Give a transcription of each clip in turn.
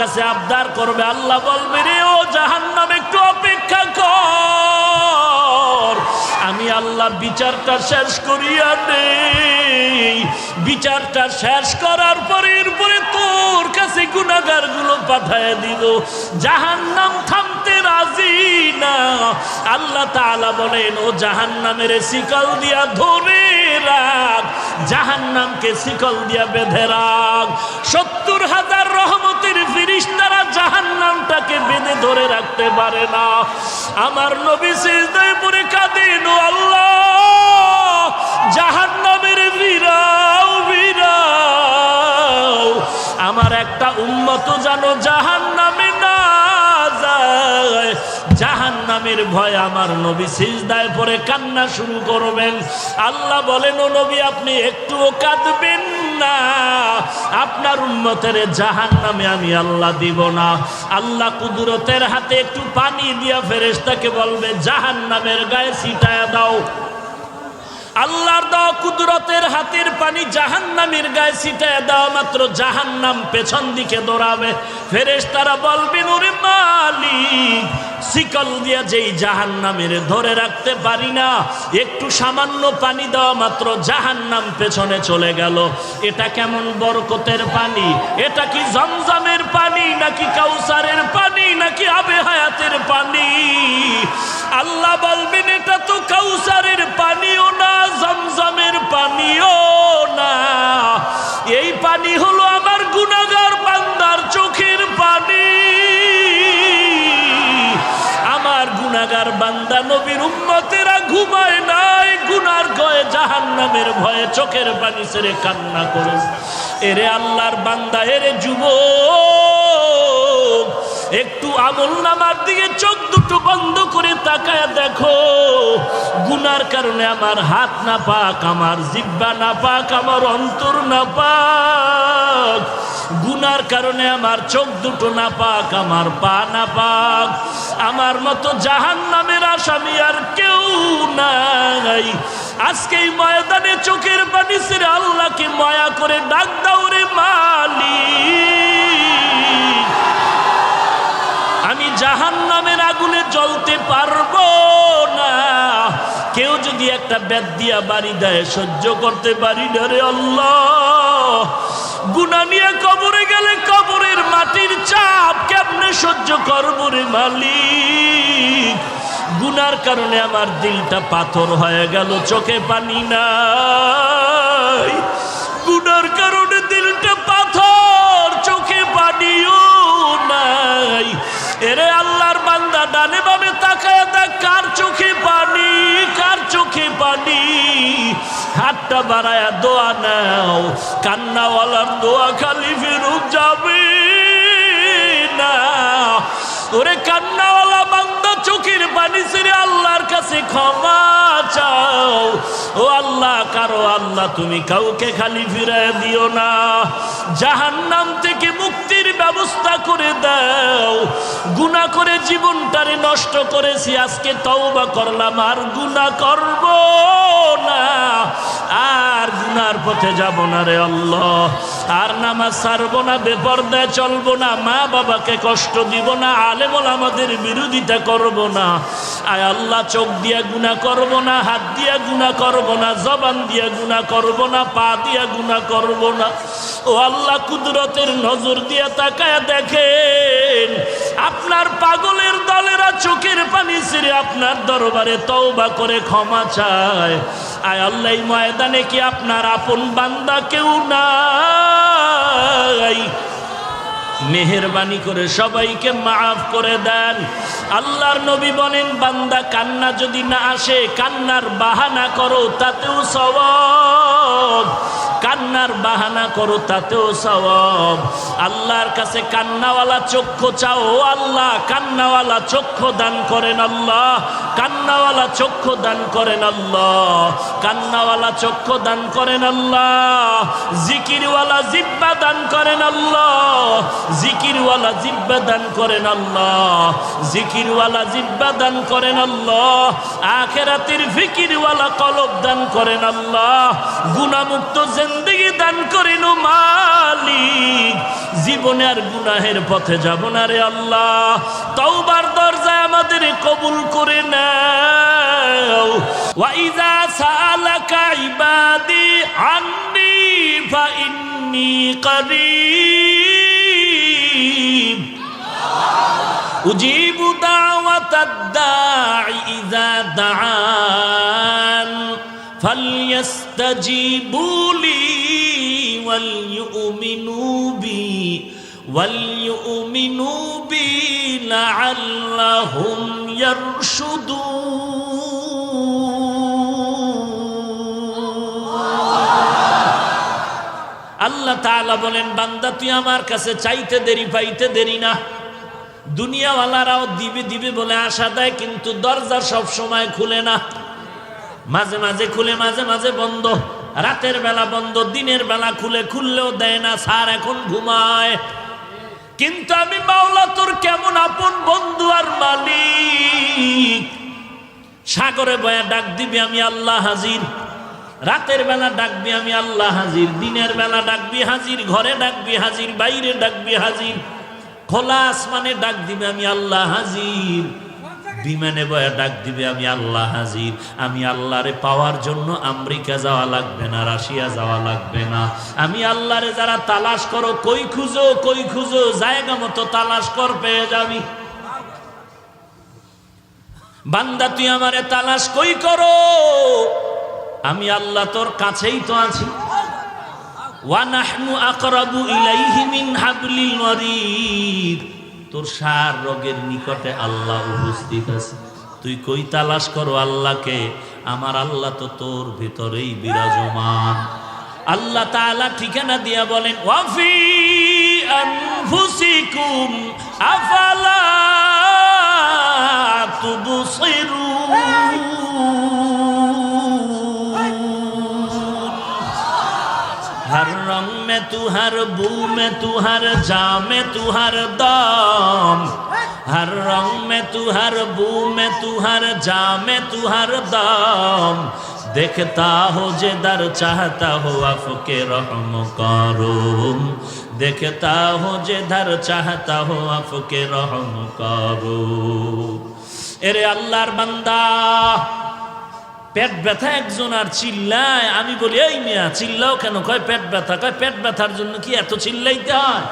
কাছে আবদার করবে, আল্লাহ বলবে, রে ও জাহান্নাম একটু অপেক্ষা কর, আমি আল্লাহ বিচারটা শেষ করিয়া নেই। বিচারটা শেষ করার পরে এরপরে তোর কাছে গুনাহগার গুলো পাঠায় দিব। জাহান্নাম থামতে রাজি না। আল্লাহ তাআলা বলেন, ও জাহান্নামের শিকল দিয়া ধরে রাখ, জাহান্নামকে শিকল দিয়া বেঁধে রাখ। ৭০,০০০ রহমতের ফেরেশতারা জাহান্নামটাকে বেঁধে ধরে রাখতে পারে না। আমার নবী সিজদায় পড়ে কাঁদেন, ও আল্লাহ, জাহান্নামের ভিড়াও ভিড়াও, আমার একটা উম্মত যেন জাহান্নামে না যায়। জাহান্নামের ভয় আমার নবী সিজদায় পড়ে কান্না শুরু করবেন। আল্লাহ বলেন, ও নবী, আপনি একটুও কাঁদবেন না, আপনার উম্মতের জাহান্নামে আমি আল্লাহ দিব না। আল্লাহ কুদরতের হাতে একটু পানি দিয়া ফেরেশতাকে বলবে, জাহান্নামের গায়ে ছিটায়া দাও। আল্লাহর দেওয়া কুদরতের হাতের পানি জাহান্নামের গায়ে ছিটায় দেওয়া মাত্র জাহান্নাম পেছন দিকে দৌড়াবে। ফেরেশতারা বলবেন, ওরে মালিক, শিকল দিয়া যেই জাহান্নামের ধরে রাখতে পারি না, একটু সামান্য পানি দেওয়া মাত্র জাহান্নাম পেছনে চলে গেল। এটা কেমন বরকতের পানি? এটা কি জমজমের পানি, নাকি কাউসারের পানি, নাকি আবে হায়াতের পানি? আল্লাহ বলবেন, এটা তো কাউসারের পানিও না, জমজমের পানিও না, এই পানি হলো আমার গুনাহগার বান্দার চোখের পানি। আমার গুনাহগার বান্দা নবীর উম্মতেরা ঘুমায় নাই, গুনার ভয়ে, জাহান্নামের ভয়ে চোখের পানি ছেড়ে কান্না করে। এরে আল্লাহর বান্দা, এরে যুবক, একটু আমলনামার দিকে চোখ দুটো বন্ধ করে তাকায় দেখো। গুনার কারণে আমার হাত না পাক, আমার জিহ্বা না পাক, আমার অন্তর না পাক। গুনার কারণে আমার চোখ দুটো না পাক, আমার পা না পাক। আমার মতো জাহান্নামের আসামি আর কেউ নাই। আজকে এই ময়দানে চোখের পানি ছেড়ে আল্লাহকে মায়া করে ডাক দাও, রে মালিক, আমি জাহান্নামের আগুনে জ্বলতে পারবো না। কেউ যদি একটা বেত দিয়া বাড়ি দেয়, সহ্য করতে পারি না রে আল্লাহ। গুনাহ নিয়ে কবরে গেলে কবরের মাটির চাপ কেমনে সহ্য করবো রে মালিক? গুনার কারণে আমার দিলটা পাথর হয়ে গেল, চোখে পানি নাই। গুনার কারণে দিলটা পাথর, চোখে পানিও নাই। এরে আল্লাহর বান্দা, ডানে বামে তাকায় দেখ, কার চোখে পানি, কার চোখে পানি। হাতটা বাড়ায়া দোয়া নাও, কান্নাওয়ালার দোয়া খালি ফেরত যাবে না। ওরে কান্নাওয়ালা বান্দা, চোখের পানি ছেড়ে আল্লাহর কাছে ক্ষমা চাও। ও আল্লাহ, কারো আল্লাহ তুমি কাউকে খালি ফিরায় দিও না। জাহান্নাম থেকে মুক্তির ব্যবস্থা করে দাও। গুনাহ করে জীবনটারে নষ্ট করেছি, আজকে তওবা করলাম, আর গুনাহ করব না, আর গুনার পথে যাব না রে আল্লাহ। আর নামাজ ছাড়বো না, বেপরদায় চলবো না, মা বাবাকে কষ্ট দিব না, আলেম ওলামাদের বিরোধিতা করব না। আয় আল্লাহ, চোখ দিয়া গুনাহ করব না, হাত দিয়া গুনাহ করব না, জবান দিয়া গুনাহ করব না, পা দিয়া গুনাহ করব না। ও আল্লাহ, কুদরতের নজর দিয়া তাকায় দেখেন, আপনার পাগলের দলেরা চোখের পানি ছেড়ে আপনার দরবারে তওবা করে ক্ষমা চায়। আয় আল্লাহ, এই ময়দানে কি আপনার আপন বান্দা কেউ নাই? মেহেরবানি করে সবাইকে মাফ করে দেন। আল্লাহর নবী বলেন, বান্দা কান্না যদি না আসে, কান্নার বাহানা করো, তাতেও সওয়াব। কান্নার বাহানা করো, তাতেও সওয়াব। আল্লাহর কাছে কান্নাওয়ালা চক্ষু চাও। ও আল্লাহ, কান্নাওয়ালা চক্ষু দান করেন আল্লাহ, কান্নাওয়ালা চক্ষু দান করেন আল্লাহ, কান্নাওয়ালা চক্ষু দান করেন আল্লাহ। জিকিরওয়ালা জিহ্বা দান করেন আল্লাহ, জিকিরওয়ালা জিহ্বা দান করেন আল্লাহ, জিকিরওয়ালা জিহ্বা দান করেন আল্লাহ। আখিরাতের ফিকিরওয়ালা কলব দান করেন আল্লাহ। গুনাহমুক্ত জিন্দেগি দান করেন ও মালিক। জীবনে আর গুনাহের পথে যাব না রে আল্লাহ। তওবার দরজায় আমাদের কবুল করে নাও। ওয়া ইযা সাআলাকা ইবাদি আন্নী ফা ইন্নী করিব উজিবু দাওয়াতাদ দাঈ ইযা দাআন ফালইস্তাজিবু লি ওয়ালইউমিনু বি লাআল্লাহুম ইয়ারশুদুন। আল্লাহ তাআলা বলেন, বান্দা তুই আমার কাছে চাইতে দেরি পাইতে দেরি না। দুনিয়াওয়ালারাও দিবে দিবে বলে আশা দেয়, কিন্তু দরজা সব সময় খুলে না। মাঝে মাঝে খুলে, মাঝে মাঝে বন্ধ। রাতের বেলা বন্ধ, দিনের বেলা খুলে, খুললেও দেয় না, স্যার এখন ঘুমায়। কিন্তু আমি মাওলা তোর কেমন আপন বন্ধু আর মালিক। সাগরে বয়া ডাক দিবি, আমি আল্লাহ হাজির। রাতের বেলা ডাকবি, আমি আল্লাহ হাজির। দিনের বেলা ডাকবি হাজির, ঘরে ডাকবি হাজির, বাইরে ডাকবি হাজির। খোলা আসমানে ডাক দিবে, আমি আল্লাহ হাজির। বিমানে বয়া ডাক দিবে, আমি আল্লাহ হাজির। আমি আল্লাহরে পাওয়ার জন্য আমেরিকা যাওয়া লাগবে না, রাশিয়া যাওয়া লাগবে না। আমি আল্লাহরে যারা তালাশ করো, কই খুঁজো, কই খুঁজো, জায়গা মতো তালাশ কর, পেয়ে যাবি। বান্দা তুই আমারে তালাশ কই করো, আমি আল্লাহ তোর কাছেই তো আছি। ওয়া নাহনু আকরাবু ইলাইহি মিন হাবলিল ওয়ারিদ। তোর সার রোগের নিকটে আল্লাহ উপস্থিত আছে। তুই কই তালাশ করো আল্লাহকে, আমার আল্লাহ তো তোর ভিতরেই বিরাজমান। আল্লাহ তাআলা ঠিকানা দিয়া বলেন, ওয়াফি আনফুসিকুম আফালা তুবসিরুন। हर रंग में तू, हर बू में तू, हर जा में तू, हर दम। हर रंग में तू, हर बू में तू, हर जा में तू, हर दम। देखता हो जिधर चाहता हो आपके रहम करूम। देखता हो जिधर चाहता हो आपके रहम करूम। एरे अल्लाहर बंदा, পেট ব্যথা একজন আর চিল্লায়। আমি বলি, এই মিয়া চিল্লাও কেন? কয় পেট ব্যথা। কয় পেট ব্যথার জন্য কি এত চিল্লাইতে হয়?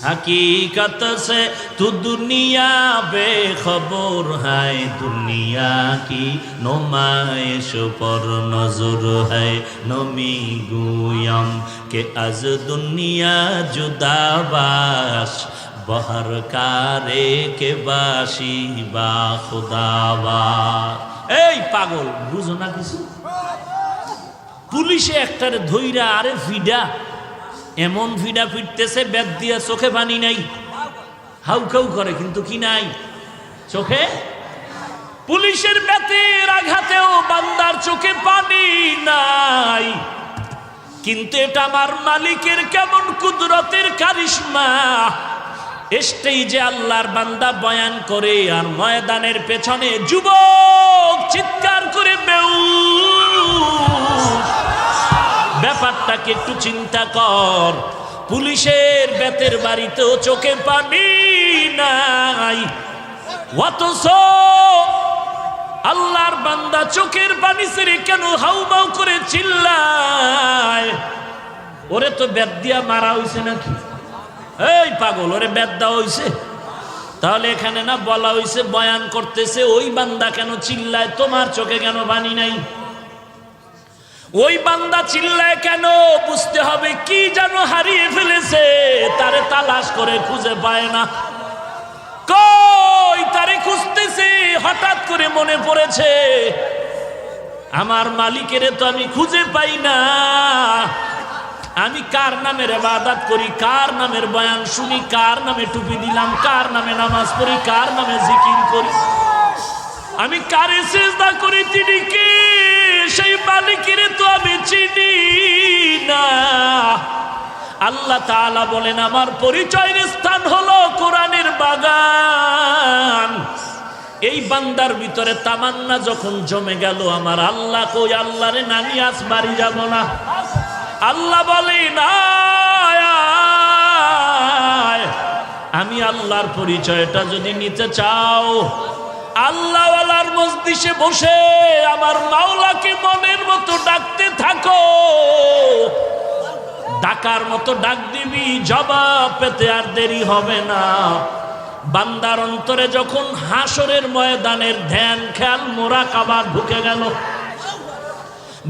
हकीकत से तू दुनिया बेखबर है, दुनिया की नुमाइश पर नजर है। नमी गुयम के अज दुनिया जुदा बाश, बहर कारे के बाशी बा खुदावा। এই পাগল, বুঝো না কিছু? পুলিশে একটারে ধইরা আরে ফিডা, এমন ফিডা ফিরতেছে, বেদ দিয়া চোখে পানি নাই, হাউকাউ করে, কিন্তু কি নাই চোখে? পুলিশের বেতের আঘাতেও বান্দার চোখে পানি নাই। কিন্তু এটা আমার মালিকের কেমন কুদরতের কারিশমা। স্টেজে আল্লাহর বান্দা বয়ান করে, আর ময়দানের পেছনে যুবক চিৎকার করে বেউস। ব্যাপারটাকে একটু চিন্তা কর। পুলিশের বেতের বাড়িতেও চোখে পানি নাই, অথচ আল্লাহর বান্দা চোখের পানি ছেড়ে কেন হাউমাউ করে চিল্লায়? ওরে তো বেত দিয়া মারা হইছে নাকি? এই পাগল, ওরে বেত দেওয়া হইছে? তাহলে এখানে না বলা হইছে, বয়ান করতেছে, ওই বান্দা কেন চিল্লায়? তোমার চোখে কেন পানি নাই? ওই বান্দা চিল্লায় কেন? বুঝতে হবে কি যেন হারিয়ে ফেলেছে, তারে তালাশ করে খুঁজে পায় না। কই তারে খুঁজতেছে, হঠাৎ করে মনে পড়েছে, আমার মালিকেরে তো আমি খুঁজে পাই না। আমি কার নামের ইবাদত করি, কার নামের বয়ান শুনি, কার নামে টুপি দিলাম, কার নামে নামাজ পড়ি, কার নামে জিকির করি, আমি কারে সিজদা করি, তিনি কে? সেই মালিকেরে তো আমি চিনি না। আল্লাহ তাআলা বলেন, আমার পরিচয়ের স্থান হলো কোরআনের বাগান। এই বান্দার ভিতরে তামান্না যখন জমে গেল, আমার আল্লাহ কই, আল্লাহরে নামি আজ বাড়ি যাব না। আল্লাহ বলে না, আমি আল্লাহর পরিচয়টা যদি নিতে চাও, আল্লাহওয়ালার মজলিসে বসে আমার মাওলাকে মনের মতো ডাকতে থাকো। ডাকার মতো ডাক দিবি, জবাব পেতে আর দেরি হবে না। বান্দার অন্তরে যখন হাসরের ময়দানের ধ্যান খেয়াল মোরাকাবা ঢুকে গেল,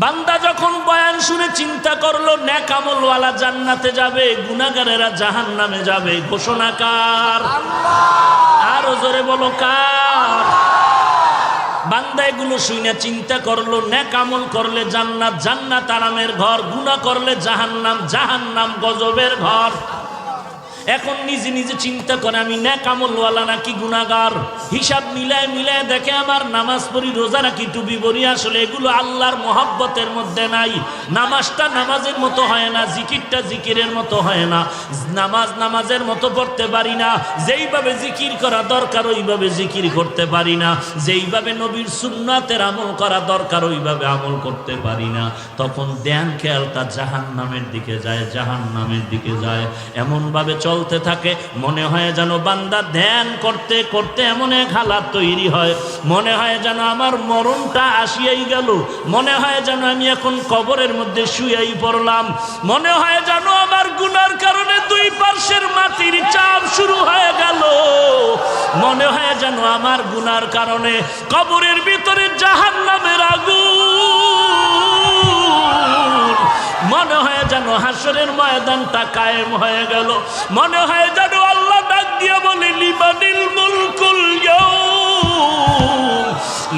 বান্দা যখন বয়ান শুনে চিন্তা করলো নেক আমলওয়ালা জান্নাতে যাবে, গুনাহগারেরা জাহান্নামে যাবে, ঘোষণা কার? আরো জোরে বলো কার? বান্দা এগুলো শুনে চিন্তা করলো নেক আমল করলে জান্নাত, জান্নাত আরামের ঘর, গুনাহ করলে জাহান্নাম, জাহান্নাম গজবের ঘর। এখন নিজে নিজে চিন্তা করে আমি নেক আমলওয়ালা নাকি গুনাহগার। হিসাব মিলায় মিলায় দেখে আমার নামাজ পড়ি, রোজা রাখি, টুপি পরি, আসলে এগুলো আল্লাহর মহব্বতের মধ্যে নাই। নামাজটা নামাজের মতো হয় না, জিকিরটা জিকিরের মতো হয় না, নামাজ নামাজের মতো পড়তে পারি না, যেইভাবে জিকির করা দরকার ওইভাবে জিকির করতে পারি না, যেইভাবে নবীর সুন্নাতের আমল করা দরকার ওইভাবে আমল করতে পারি না। তখন ধ্যান খেয়ালটা জাহান্নামের দিকে যায়, জাহান্নামের দিকে যায়। এমনভাবে চলতে থাকে, মনে হয় যেন বান্দা ধ্যান করতে করতে এমন এক হালাত তৈরি হয়, মনে হয় যেন আমার মরণটা আসিয়াই গেল, মনে হয় যেন আমি এখন কবরের মধ্যে শুয়েই পড়লাম, মনে হয় যেন আমার গুনার কারণে দুই পার্শ্বের মাটির চাপ শুরু হয়ে গেল, মনে হয় যেন আমার গুনার কারণে কবরের ভিতরে জাহান্নামের আগুন, মনে হয় যেন হাসরের ময়দানটা কায়েম হয়ে গেল, মনে হয় যেন আল্লাহ ডাক দিয়ে বলে লিমানিল মুলকুল ইয়াউম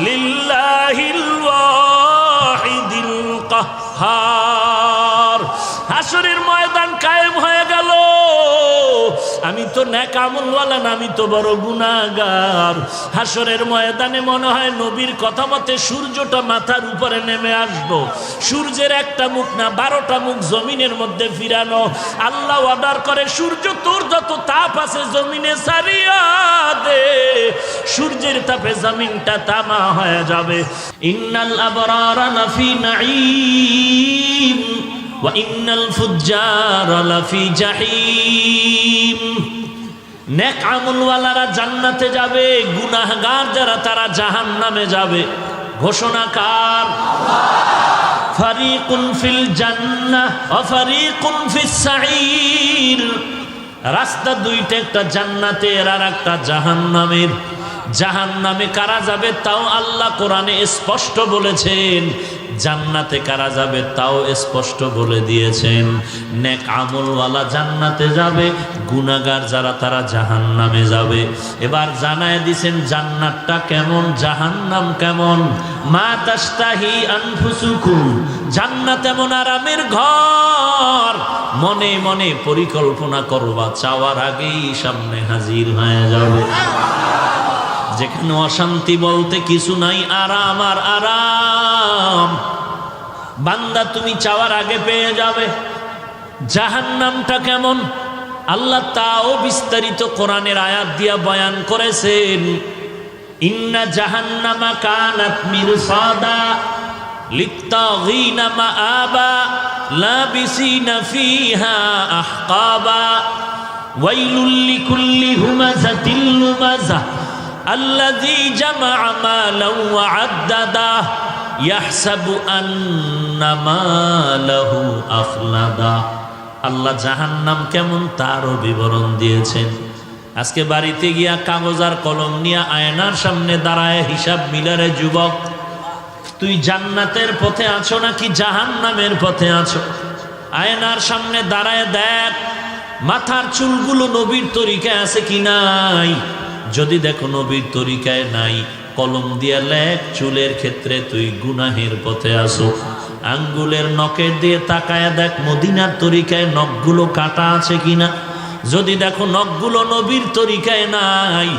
লিল্লাহিল ওয়াহিদিল কাহ্হার। হাসরের ময়দান কায়েম হয়ে গেল, আমি তো নেক আমলওয়ালা না, আমি তো বড় গুনাহগার। হাসরের ময়দানে মনে হয় নবীর কথা মতে সূর্যটা মাথার উপরে নেমে আসবো, সূর্যের একটা মুখ না 12টা মুখ জমিনের মধ্যে ফিরানো। আল্লাহ অর্ডার করে সূর্য তোর যত তাপ আছে জমিনে সারিয়া দে, সূর্যের তাপে জমিনটা তামা হয়ে যাবে। ইন্নাল আবরারা লাফি নাঈম ওয়া ইন্নাল ফুজ্জারা লাফি জাহিম। নেক আমলওয়ালারা জান্নাতে যাবে, গুনাহগার যারা তারা জাহান্নামে যাবে। ঘোষণা কার? ফারিকুন ফিল জান্নাহ ওয়া ফারিকুন ফিস সাঈর। রাস্তা দুইটা, একটা জান্নাতের আর একটা জাহান্নামের। জাহান্নামে কারা যাবে তাও আল্লাহ কোরআনে স্পষ্ট বলেছেন, জান্নাতে কারা যাবে তাও স্পষ্ট বলে দিয়েছেন। নেক আমলওয়ালা জান্নাতে যাবে, গুনাহগার যারা তারা জাহান্নামে যাবে। এবার জানায় দিছেন জান্নাতটা কেমন, জাহান্নাম কেমন। মা তাশতাহি আনফুসুকুম, জান্নাত এমন আরামের ঘর, মনে মনে পরিকল্পনা করবা, চাওয়ার আগেই সামনে হাজির হয়ে যাবে। যেখানে অশান্তি বলতে কিছু নাই, আরাম আর আরাম। বান্দা তুমি চাওয়ার আগে পেয়ে যাবে। জাহান্নামটা কেমন আল্লাহ তাও বিস্তারিত কোরআনের আয়াত দিয়া বয়ান করেছেন। ইন্না জাহান্নামা কানাত মিরসাদা লিত্তাগিনা মাআবা লাবিসিনা ফিহা আহকাবা ওয়াইলুল লিকুল্লি হুমাযাতিল লুমাযাহ আল্লাযী জামাআ মালান ওয়া আদ্দাদা ইয়াহসাবু আন্না মালাহু আফলাদা। আল্লাহ জাহান্নাম কেমন তারও বিবরণ দিয়েছেন। আজকে বাড়িতে গিয়া কাগজ আর কলম নিয়ে আয়নার সামনে দাঁড়ায় হিসাব মিলারে যুবক, তুই জান্নাতের পথে আছো নাকি জাহান্নামের পথে আছো? আয়নার সামনে দাঁড়ায় দেখ মাথার চুলগুলো নবীর তরিকায় আছে কি নাই। যদি দেখো নবীর তরিকায় নাই, কলম দিয়া লেখ চুলের ক্ষেত্রে তুই গুনাহের পথে আসো। আঙ্গুলের নখের দিয়ে তাকায় দেখ মদিনার তরিকায় নখগুলো কাটা আছে কিনা। যদি দেখো নখগুলো নবীর তরিকায় নাই,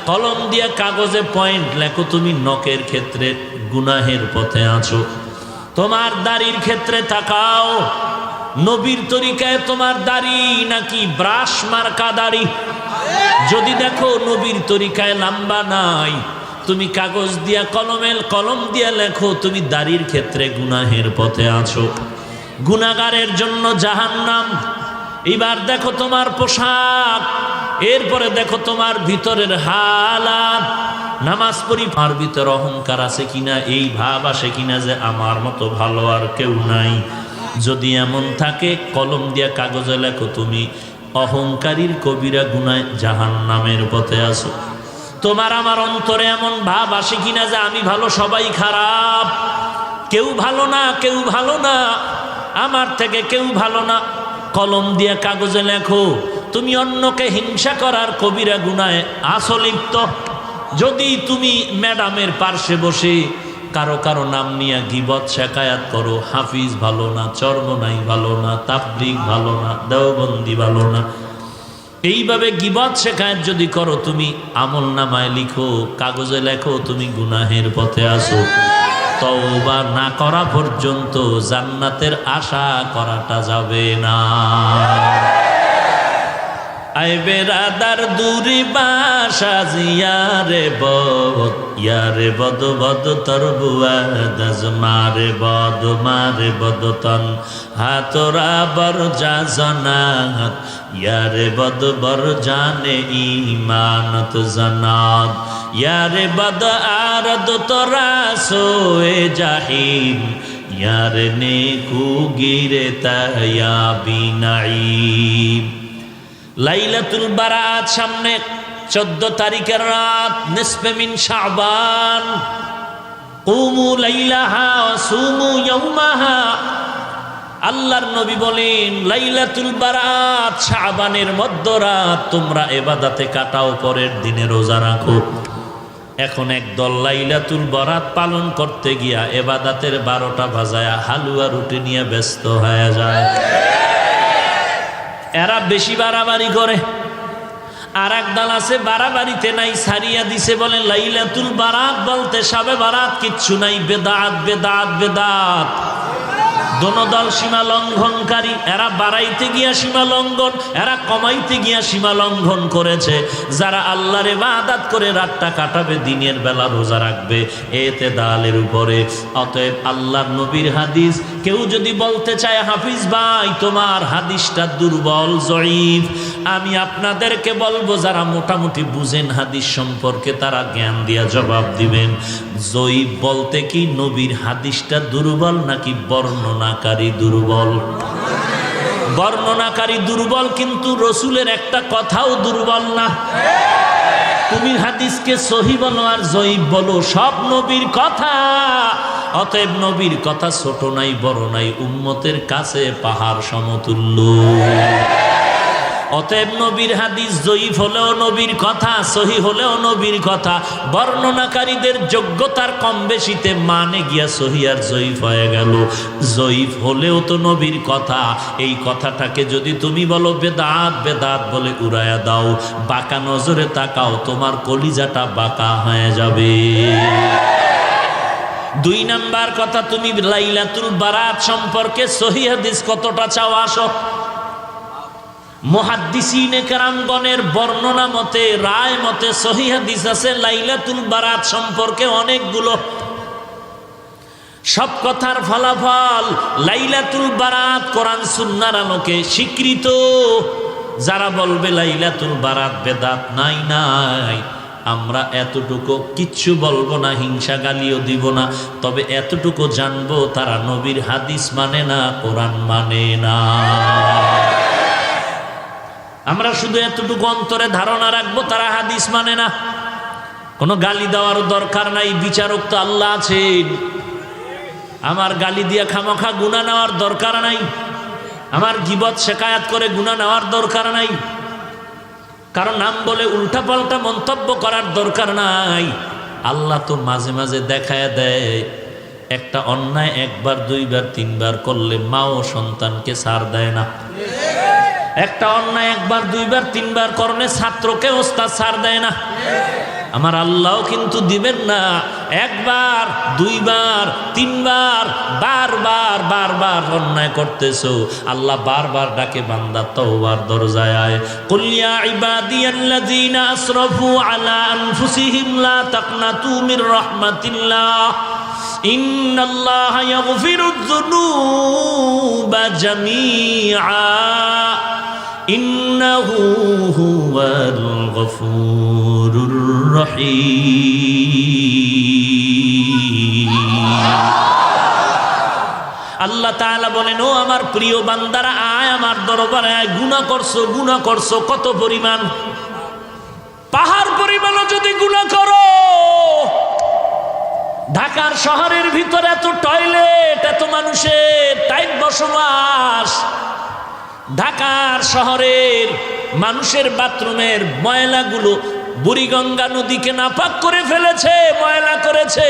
কলম দিয়া কাগজে পয়েন্ট লেখো তুমি নখের ক্ষেত্রে গুনাহের পথে আছো। তোমার দাড়ির ক্ষেত্রে তাকাও, নবীর তরিকায় তোমার দাড়ি নাকি ব্রাশ মার্কা দাড়ি। যদি দেখো নবীর তরিকায় লম্বা নাই, তুমি কাগজ দিয়া কলম দিয়া লেখো তুমি দাড়ির ক্ষেত্রে গুনাহের পথে আছো। গুনাহগারের জন্য জাহান্নাম। এবার দেখো তোমার পোশাক, এরপরে দেখো তোমার ভিতরের হালাত, নামাজ পড়ি আর ভিতরে অহংকার আছে কিনা, এই ভাব আসে কিনা যে আমার মতো ভালো আর কেউ নাই। যদি এমন থাকে কলম দিয়া কাগজে লেখো তুমি অহংকারীর কবিরা গুনায় জাহান্নামের পথে আছো। তোমার আমার অন্তরে এমন ভাব আসে কিনা যে আমি ভালো সবাই খারাপ, কেউ ভালো না, কেউ ভালো না, আমার থেকে কেউ ভালো না। কলম দিয়ে কাগজে লেখো তুমি অন্যকে হিংসা করার কবিরা গুনায় আছো লিপ্ত। যদি তুমি ম্যাডামের পার্শ্বে বসে কারো কারো নাম নিয়ে গীবত শেখায়াত করো, হাফিজ ভালো না, চরমনাই ভালো না, তাবলীগ ভালো না, দেওবন্দি ভালো না, এইভাবে গীবত শেখায়াত যদি করো তুমি আমল নামায় লিখো, কাগজে লেখো তুমি গুনাহের পথে আসো। তওবা না করা পর্যন্ত জান্নাতের আশা করাটা যাবে না। আই বেরাদার দূরি বাসা জিয়ারে বদ, ইয়ারে বদ বদ তর বুয়াদাজ মারে বদ তন হাতরা বর যা জনাত, ইয়ারে বদ বর জানে ইমানত জনাত, ইয়ারে বদ আরদ তোরা সোয়ে জাহিম, ইয়ারে নেকু গিরে তায়া বিনাইম। লাইলাতুল বারাত সামনে, 14 তারিখের রাত, নিসফে মিন শাবান, কুমু লাইলাহা ওয়া সুমু ইয়াওমাহা। আল্লাহর নবী বলেন লাইলাতুল বারাত শাবানের মধ্যরাত তোমরা ইবাদতে কাটাও, পরের দিনে রোজা রাখো। এখন একদল লাইলাতুল বারাত পালন করতে গিয়া ইবাদতের 12টা বাজায়া হালুয়া রুটি নিয়ে ব্যস্ত হয়ে যায়। এরা বেশি বাড়াবাড়ি করে। আর এক দল আছে বাড়াবাড়িতে নাই, সারিয়া দিছে, বলে লাইলাতুল বারাত বলতে সবে বারাত কিচ্ছু নাই, বেদাত বেদাত বেদাত। দোনো দল সীমা লঙ্ঘনকারী। এরা বাড়াইতে গিয়া সীমা লঙ্ঘন, এরা কমাইতে গিয়া সীমা লঙ্ঘন করেছে। যারা আল্লাহর ইবাদত করে রাতটা কাটাবে, দিনের বেলা রোজা রাখবে, এতে দালের উপরে। অতএব আল্লাহর নবীর হাদিস কেউ যদি বলতে চায় হাফিজ ভাই তোমার হাদিসটা দুর্বল জয়ীফ, আমি আপনাদেরকে বলবো যারা মোটামুটি বুঝেন হাদিস সম্পর্কে তারা জ্ঞান দিয়া জবাব দিবেন। জয়ীফ বলতে কি নবীর হাদিসটা দুর্বল নাকি বর্ণনাকারী দুর্বল? বর্ণনাকারী দুর্বল, কিন্তু রসুলের একটা কথাও দুর্বল না। তুমি হাদিসকে সহি বলো আর জয়ীফ বলো, সব নবীর কথা। অতএব নবীর কথা ছোট নাই বড় নাই, উম্মতের কাছে পাহাড় সমতুল্য। অতএব নবীর হাদিস জয়ীফ হলেও নবীর কথা, সহি হলেও নবীর কথা। বর্ণনাকারীদের যোগ্যতার কম বেশিতে মানে গিয়া সহি আর জয়ীফ হয়ে গেল। জয়ীফ হলেও তো নবীর কথা। এই কথাটাকে যদি তুমি বলো বেদাত বেদাত বলে উড়ায়া দাও, বাঁকা নজরে তাকাও, তোমার কলিজাটা বাঁকা হয়ে যাবে। 2 নাম্বার কথা, তুমি লাইলাতুল বারাত সম্পর্কে সহি হাদিস কতটা চাও আসো। মুহাদ্দিসিনে কেরামগণের বর্ণনা মতে, রায় মতে সহিহ হাদিস আছে লাইলাতুল বারাত সম্পর্কে অনেকগুলো। সব কথার ফলাফল লাইলাতুল বারাত কোরআন সুন্নাহর আলোকে স্বীকৃত। যারা বলবে লাইলাতুল বারাত বেদাত, নাই নাই, আমরা এতটুকু কিচ্ছু বলবো না, হিংসা গালিও দিব না, তবে এতটুকু জানবো তারা নবীর হাদিস মানে না, কোরআন মানে না। আমরা শুধু এতটুকু অন্তরে ধারণা রাখবো তারা হাদিস মানে না। কোনো গালি দেওয়ার দরকার নাই, বিচারক তো আল্লাহ আছেন। আমার গালি দিয়া খামখা গুনাহ নেওয়ার দরকার নাই, আমার গীবত শেখায়াত করে গুনাহ নেওয়ার দরকার নাই, কারণ নাম বলে উল্টাপাল্টা মন্তব্য করার দরকার নাই। আল্লাহ তো মাঝে মাঝে দেখায় দেয়, একটা অন্যায় 1 বার 2 বার 3 বার করলে মাও সন্তানকে ছাড় দেয় না। একটা অন্যায় 1 বার 2 বার 3 বার করলে ছাত্রকে ওস্তাদ ছাড় দেয় না। আমার আল্লাহও কিন্তু দিবেন না। 1 বার 2 বার 3 বার বারবার বারবার অন্যায় করতেছো, আল্লাহ বারবার ডাকে বান্দা তওবার দরজায় আয়। কুল ইয়া ইবাদিয়াল্লাযীনা আসরাফু আলা আনফুসিহিম লা তাকনাতু মির রাহমাতিল্লাহ ইন্নাল্লাহা ইয়াগফিরুয যুনুবা জামিআ ইন্নাহু হুয়াল গফুরুর রহিম। আল্লাহ তাআলা বলেন, ও আমার প্রিয় বান্দারা, আয় আমার দরবারে আয়। গুনাহ করছো কত পরিমাণ? পাহাড় পরিমাণও যদি গুনাহ করো। ঢাকার শহরের ভিতরে এত টয়লেট, এত মানুষের টাইট বসবাস। ঢাকার শহরের মানুষের বাথরুমের ময়লাগুলো বুড়িগঙ্গা নদীকে নাপাক করে ফেলেছে, ময়লা করেছে।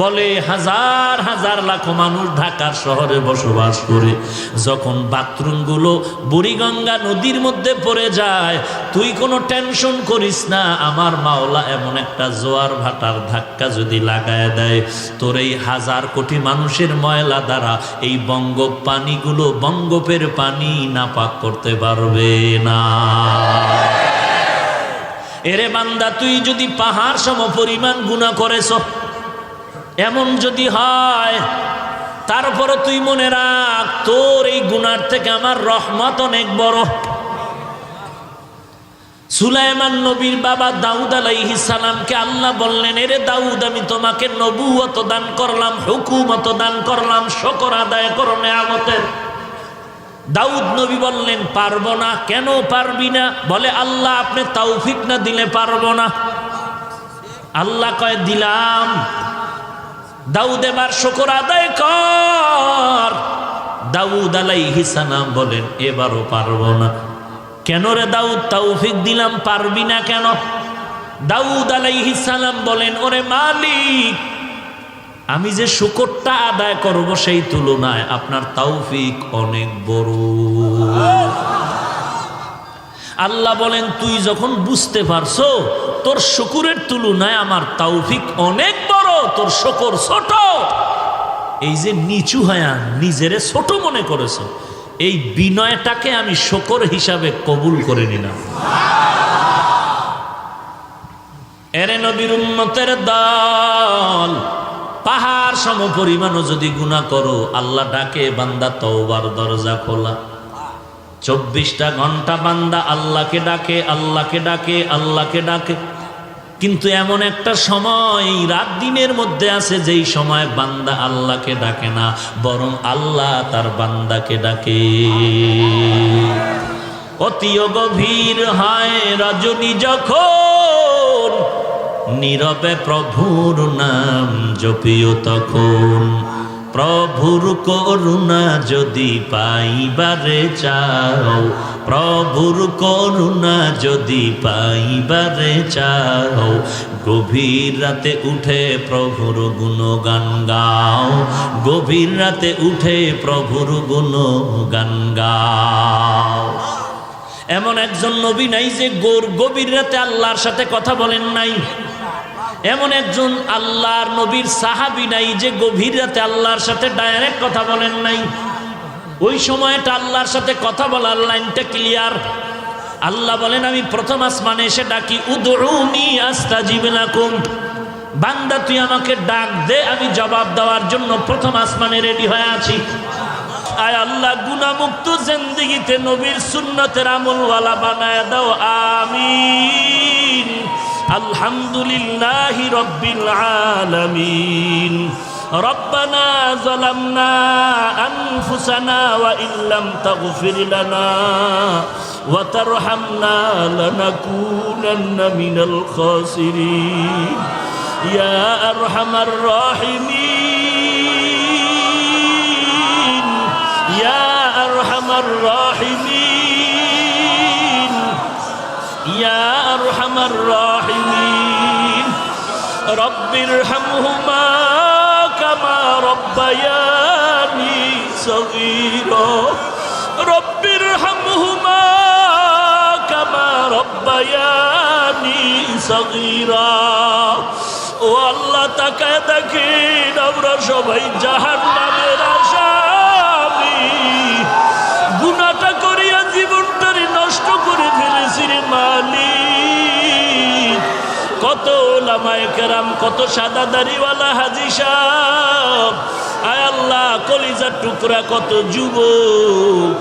বলে হাজার হাজার লাখ মানুষ ঢাকার শহরে বসবাস করে, যখন বাথরুমগুলো বুড়িগঙ্গা নদীর মধ্যে পড়ে যায়, তুই কোনো টেনশন করিস না। আমার মাওলা এমন একটা জোয়ার ভাটার ধাক্কা যদি লাগায় দেয়, তোর এই হাজার কোটি মানুষের ময়লা দ্বারা এই পানিগুলো বঙ্গোপের পানি নাপাক করতে পারবে না। এরে বান্দা, তুই যদি পাহাড় সম পরিমাণ গুনাহ করেছ, এমন যদি হয়, তারপরও তুই মনে রাখ, তোর এই গুনার থেকে আমার রহমত অনেক বড়। সুলাইমান নবীর বাবা দাউদ আলাইহিস সালামকে আল্লাহ বললেন, এরে দাউদ, আমি তোমাকে নবুয়ত দান করলাম, হুকুমত দান করলাম, শুকর আদায় করো নেয়ামতের। দাউদ নবী বললেন, পারবো না। কেন পারবি না? বলে, আল্লাহ আপনি তৌফিক না দিলে পারবো না। আল্লাহ কয়, দিলাম। দাউদ এবার শুকর আদায় কর। দাউদ আলাইহিস সালাম বলেন, এবারও পারবো না। কেন রে দাউদ, তৌফিক দিলাম, পারবি না কেন? দাউদ আলাইহিস সালাম বলেন, ওরে মালিক, আমি যে শুকরটা আদায় করব সেই তুলনায় আপনার তৌফিক অনেক বড়। আল্লাহ বলেন, তুই যখন বুঝতে পারছো তোর শুকরের তুলনায় আমার তৌফিক অনেক বড়, তোর শুকর ছোট, এই যে নিচু হয়া নিজেরে ছোট মনে করেছো, এই বিনয়টাকে আমি শুকর হিসাবে কবুল করে নিলাম। এরে নবীর উম্মতের দল, পাহাড় সম পরিমাণও যদি গুনাহ করো, আল্লাহ ডাকে, বান্দা তওবার দরজা খোলা। 24টা ঘন্টা বান্দা আল্লাহকে ডাকে, আল্লাহকে ডাকে, আল্লাহকে ডাকে। কিন্তু এমন একটা সময় রাত দিনের মধ্যে আছে, যেই সময় বান্দা আল্লাহকে ডাকে না, বরং আল্লাহ তার বান্দাকে ডাকে। অতি গভীর হয় রজনী যখন, নীরবে প্রভুর নাম জপিও তখন। প্রভুর করুণা যদি পাইবারে চাও, প্রভুর করুণা যদি পাইবারে চাও, গভীর রাতে উঠে প্রভুর গুণগান গাও, গভীর রাতে উঠে প্রভুর গুণগান গাও। এমন একজন নবী নাই যে গভীর রাতে আল্লাহর সাথে কথা বলেন নাই। এমন একজন আল্লাহর নবীর সাহাবী নাই যে গভীর রাতে আল্লাহর সাথে ডাইরেক্ট কথা বলেন নাই। ওই সময়টা আল্লাহর সাথে কথা বলার লাইনটা ক্লিয়ার। আল্লাহ বলেন, আমি প্রথম আসমানে এসে ডাকি, উদউনি আস্তাজিব লাকুম। বান্দা তুই আমাকে ডাক দে, আমি জবাব দেওয়ার জন্য প্রথম আসমানে রেডি হয়ে আছি। আয় আল্লাহ, গুনাহমুক্ত জিন্দেগিতে নবীর সুন্নতের আমলওয়ালা বানায় দাও, আমিন। আলহামদুলিল্লাহি রাব্বিল আলামিন। রব্বানা যালামনা আনফুসানা ওয়া ইল্লাম তাগফির লানা ওয়া তারহামনা লানাকুনান্না মিনাল খাসিরিন ইয়া আরহামার রাহিমিন ইয়া আরহামার রাহিমিন ইয়া আরহামার রাহিমিন। রব্বিরহামহুমা কামা রব্বায়ানি সগীরা রব্বিরহামহুমা কামা রব্বায়ানি সগীরা। ও আল্লাহ, তাকায় দেখেন আমরা সবাই জাহান্নামের আসামি। গুনাহটা করিয়া জীবনটারে নষ্ট করে ফেলেছি রে মালিক। কত ওলামায়ে কেরাম, কত সাদা দাড়িওয়ালা হাজী সাহেব, আয় আল্লাহ কলিজার টুকরা কত যুবক,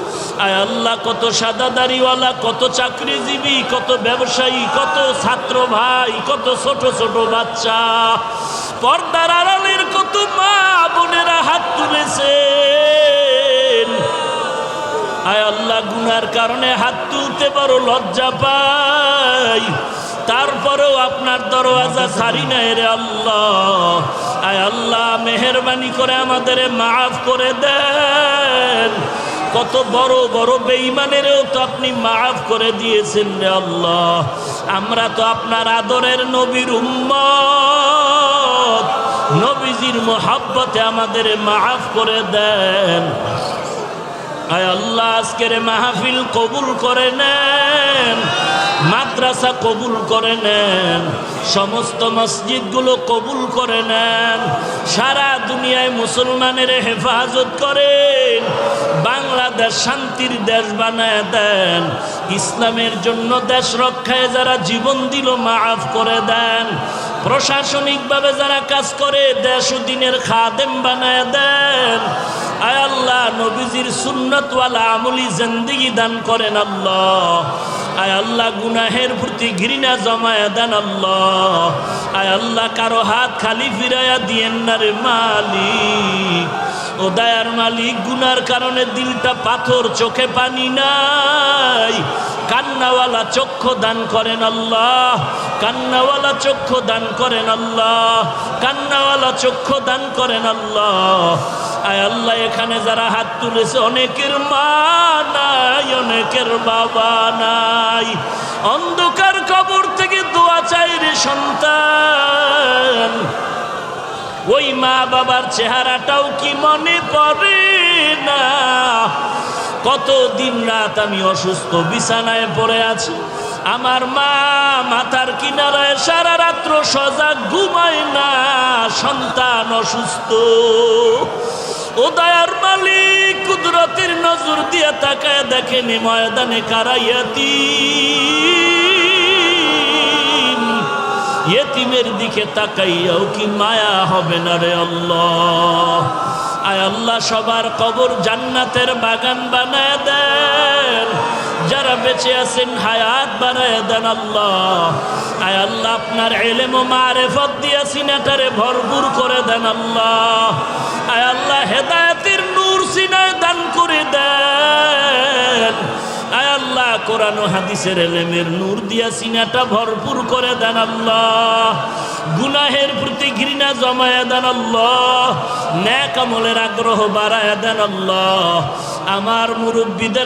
আয় আল্লাহ, কত সাদা দাড়িওয়ালা, কত চাকরিজীবী, কত ব্যবসায়ী, কত ছাত্র ভাই, কত ছোট ছোট বাচ্চা, পর্দার আড়ালের কত মা বোনেরা হাত তুলেছেন। আয় আল্লাহ, গুনার কারণে হাত তুলতে বড় লজ্জা পাই, তারপরেও আপনার দরওয়াজা ছাড়ি নাই রে আল্লাহ। আয় আল্লাহ, মেহেরবানি করে আমাদের মাফ করে দেন। কত বড় বড় বেঈমানেরও তো আপনি মাফ করে দিয়েছেন রে আল্লাহ। আমরা তো আপনার আদরের নবীর উম্মত, নবীজির মোহাব্বতে আমাদের মাফ করে দেন। আয় আল্লাহ, আজকের মাহফিল কবুল করে নেন, মাদ্রাসা কবুল করে নেন, সমস্ত মসজিদগুলো কবুল করে নেন, সারা দুনিয়ায় মুসলমানের হেফাজত করেন, বাংলাদেশ শান্তির দেশ বানায় দেন, ইসলামের জন্য দেশ রক্ষায় যারা জীবন দিল মাফ করে দেন, প্রশাসনিকভাবে যারা কাজ করে দেশ ও দিনের খাদেম বানায় দেন। আয় আল্লাহ, নবীজির সুন্নতওয়ালা আমলি জিন্দেগি দান করেন আল্লাহ। আয় আল্লাহ, গুনাহের প্রতি ঘৃণা জমায়া দেন আল্লাহ। আয় আল্লাহ, কারো হাত খালি ফিরাইয়া দিয়েন না রে মালিক। ও দয়ার মালিক, গুনার কারণে দিলটা পাথর, চোখে পানি নাই, কান্নাওয়ালা চক্ষু দান করেন আল্লাহ, কান্নাওয়ালা চক্ষু দান করেন আল্লাহ, কান্নাওয়ালা চক্ষু দান করেন আল্লাহ। আয় আল্লাহ, এখানে যারা হাত তুলেছে অনেকের মা নাই, অনেকের বাবা নাই, অন্ধকার কবর থেকে দোয়া চাই রে সন্তান। ওই মা বাবার চেহারাটাও কি মনে পড়ে না? কত দিন রাত আমি অসুস্থ বিছানায় পড়ে আছি, আমার মা মাথার কিনারায় সারা রাত্র সজাগ ঘুমায় না, সন্তান অসুস্থ। ও দয়ার মালিক, কুদরতের নজর দিয়ে তাকায় দেখেন ময়দানে কারা ইয়তীম, ইয়তীমের দিকে তাকাইয়াও কি মায়া হবে না রে আল্লাহ। আয় আল্লাহ, সবার কবর জান্নাতের বাগান বানায় দেন, যারা বেঁচে আছেন হায়াত বানায় দেন আল্লাহ। আয় আল্লাহ, আপনার ইলম ও মারিফত দিয়া সিনাটারে ভরপুর করে দেন আল্লাহ। আয় আল্লাহ, হেদায়েতের নূর সিনায় দান করে দেন। আয় আল্লাহ, কোরআন ও হাদিসের ইলমের নূর দিয়া সিনাটা ভরপুর করে দেন আল্লাহ। গুনাহের প্রতি ঘৃণা জমায়া দেন আল্লাহ, নেক আমলের আগ্রহ বাড়ায়া দেন আল্লাহ। আমার মুরব্বিদের